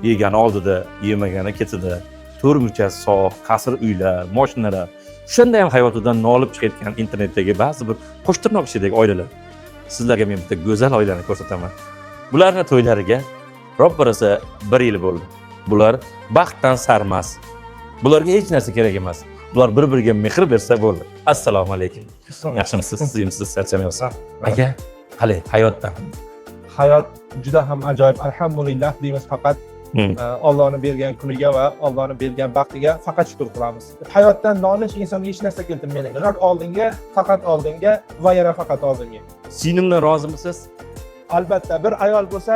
yegani oldida, yemagani ketida, turmuchasi sog', qasr uylar, mashinalar, shunday ham hayotidan nolib chiqayotgan internetdagi ba'zi bir qo'shtirnoq ichidagi oilalar. Sizlarga men bitta go'zal oilani ko'rsataman. Bularning to'ylariga Robbirasa 1 yil bo'ldi. Bular baxtdan sarmas. Bularga hech narsa kerak emas. Bular bir-biriga mehr bersa bo'ldi. Assalomu alaykum. Yaxshimisiz? Sizimsiz charchamayapsiz. Aka, qalay hayotdan? Hayot juda ham ajoyib. Alhamdulillah deymiz, faqat Allohning bergan kuniga va Allohning bergan baxtiga faqat shukr qilamiz. Hayotdan nolish insonga hech narsa keltirmaydi. Ular oldinga, faqat oldinga va yana faqat oldinga. Sinimdan rozimisiz? Albatta, bir ayol bo'lsa,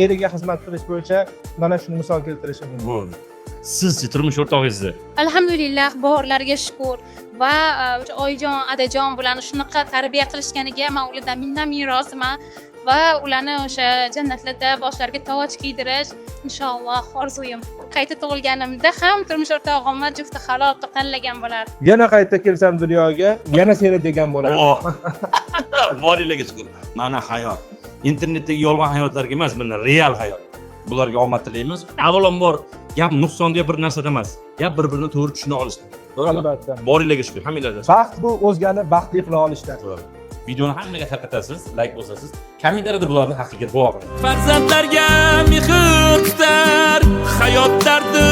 eriga xizmat qilish bo'yicha mana shuni misol keltirishim mumkin. Sizchi turmush o'rtog'ingizni? Alhamdulillah, borlarga shukr va oyijon, adajon bularni shunaqa tarbiya qilishganiga men ulardan minnatdor roziman va ularni o'sha jannatlarda boshlariga toj kiydirish inshaalloh orzuyim. Qayta tug'ilganimda ham turmush o'rtog'imni jufti halol tanlagan bo'lar. Yana qayta kelsam dunyoga, yana seni degan bo'lar. Borilarga shukr. Mana hayot. Internetdagi yolg'on hayotlarga emas, bunlar real hayot. Bularga omad tilaymiz. Avvalambor gap nuqsonga bir narsada emas. Gap bir-birini to'g'ri tushuna olishda. Albatta. Borilarga shukr. Hammalarga. Baxt bu o'zgani baxtli qila olishdan. Videoni hammaga tarqatasiz, like bosasiz. Kommentariyada bularni haqiqiy duo qiling. Farzandlarga mehr tutar, hayot dardi